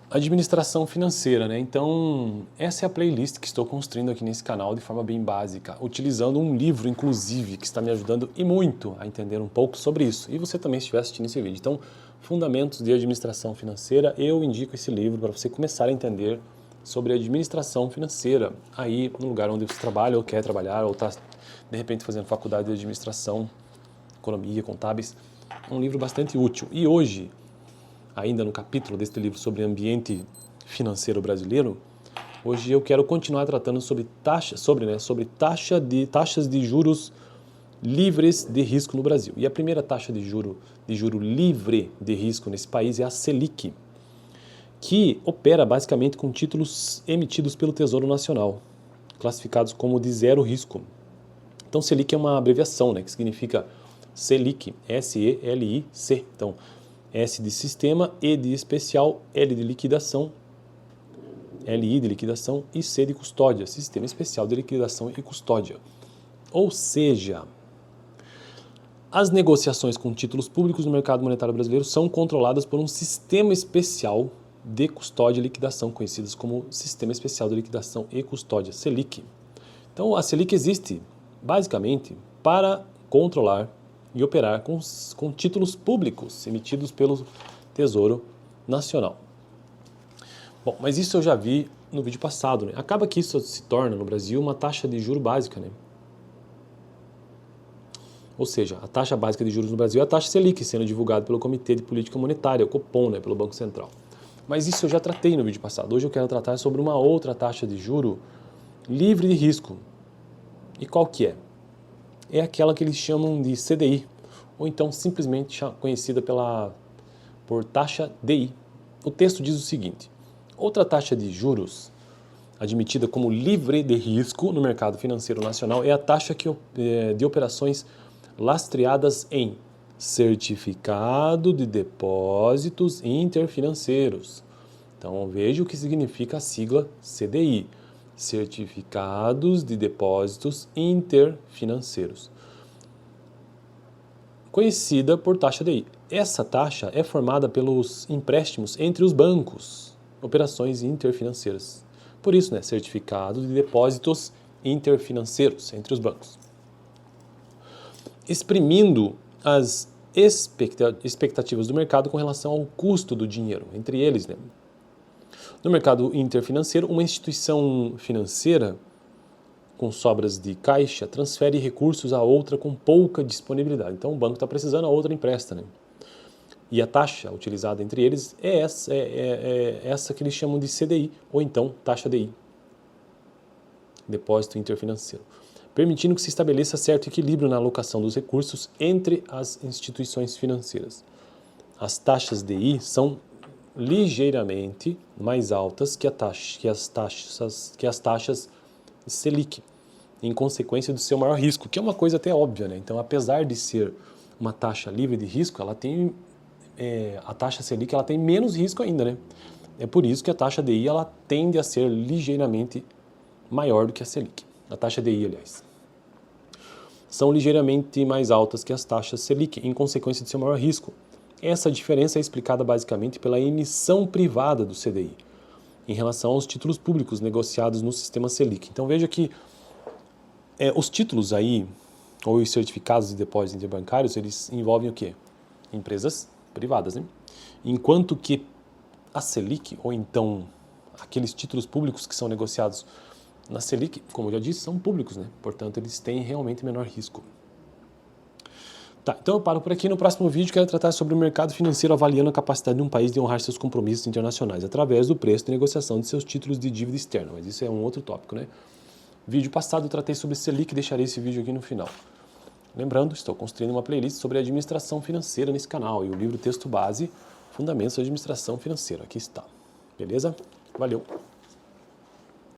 Administração financeira, né? Então, essa é a playlist que estou construindo aqui nesse canal de forma bem básica, utilizando um livro, inclusive, que está me ajudando e muito a entender um pouco sobre isso. E você também estiver assistindo esse vídeo. Então, Fundamentos de Administração Financeira, eu indico esse livro para você começar a entender sobre administração financeira, aí no lugar onde você trabalha ou quer trabalhar, ou está, de repente, fazendo faculdade de administração, economia, contábeis. É um livro bastante útil. E hoje, ainda no capítulo deste livro sobre ambiente financeiro brasileiro, hoje eu quero continuar tratando sobre taxas de juros livres de risco no Brasil. E a primeira taxa de juro livre de risco nesse país é a Selic, que opera basicamente com títulos emitidos pelo Tesouro Nacional, classificados como de zero risco. Então, Selic é uma abreviação, né, que significa Selic, S-E-L-I-C. Então, S de sistema, E de especial, L de liquidação, LI de liquidação e C de custódia, sistema especial de liquidação e custódia. Ou seja, as negociações com títulos públicos no mercado monetário brasileiro são controladas por um sistema especial de custódia e liquidação, conhecidos como Sistema Especial de Liquidação e Custódia, Selic. Então, a Selic existe, basicamente, para controlar e operar com títulos públicos emitidos pelo Tesouro Nacional. Bom, mas isso eu já vi no vídeo passado, né? Acaba que isso se torna, no Brasil, uma taxa de juro básica, né? Ou seja, a taxa básica de juros no Brasil é a taxa Selic, sendo divulgada pelo Comitê de Política Monetária, o Copom, né, pelo Banco Central. Mas isso eu já tratei no vídeo passado. Hoje eu quero tratar sobre uma outra taxa de juro livre de risco. E qual que é? É aquela que eles chamam de CDI, ou então simplesmente conhecida por taxa DI. O texto diz o seguinte: outra taxa de juros admitida como livre de risco no mercado financeiro nacional é a taxa de operações lastreadas em certificado de depósitos interfinanceiros. Então veja o que significa a sigla CDI. Certificados de Depósitos Interfinanceiros, conhecida por taxa DI. Essa taxa é formada pelos empréstimos entre os bancos, operações interfinanceiras. Por isso, né, certificado de depósitos interfinanceiros entre os bancos. Exprimindo as expectativas do mercado com relação ao custo do dinheiro, entre eles, né? No mercado interfinanceiro, uma instituição financeira com sobras de caixa transfere recursos a outra com pouca disponibilidade. Então o banco está precisando, a outra empresta, né? E a taxa utilizada entre eles é essa que eles chamam de CDI, ou então taxa DI, depósito interfinanceiro, permitindo que se estabeleça certo equilíbrio na alocação dos recursos entre as instituições financeiras. As taxas DI são ligeiramente mais altas que as taxas Selic, em consequência do seu maior risco, que é uma coisa até óbvia, né? Então, apesar de ser uma taxa livre de risco, ela tem a taxa Selic ela tem menos risco ainda, né? É por isso que a taxa DI ela tende a ser ligeiramente maior do que a Selic. A taxa DI, aliás, são ligeiramente mais altas que as taxas Selic, em consequência de seu maior risco. Essa diferença é explicada basicamente pela emissão privada do CDI, em relação aos títulos públicos negociados no sistema Selic. Então veja que os títulos aí, ou os certificados de depósitos interbancários, eles envolvem o quê? Empresas privadas, né? Enquanto que a Selic, ou então aqueles títulos públicos que são negociados na Selic, como eu já disse, são públicos, né? Portanto, eles têm realmente menor risco. Tá, então eu paro por aqui. No próximo vídeo quero tratar sobre o mercado financeiro avaliando a capacidade de um país de honrar seus compromissos internacionais através do preço de negociação de seus títulos de dívida externa, mas isso é um outro tópico, né? Vídeo passado eu tratei sobre Selic, deixarei esse vídeo aqui no final. Lembrando, estou construindo uma playlist sobre administração financeira nesse canal e o livro texto base, Fundamentos da Administração Financeira. Aqui está. Beleza? Valeu!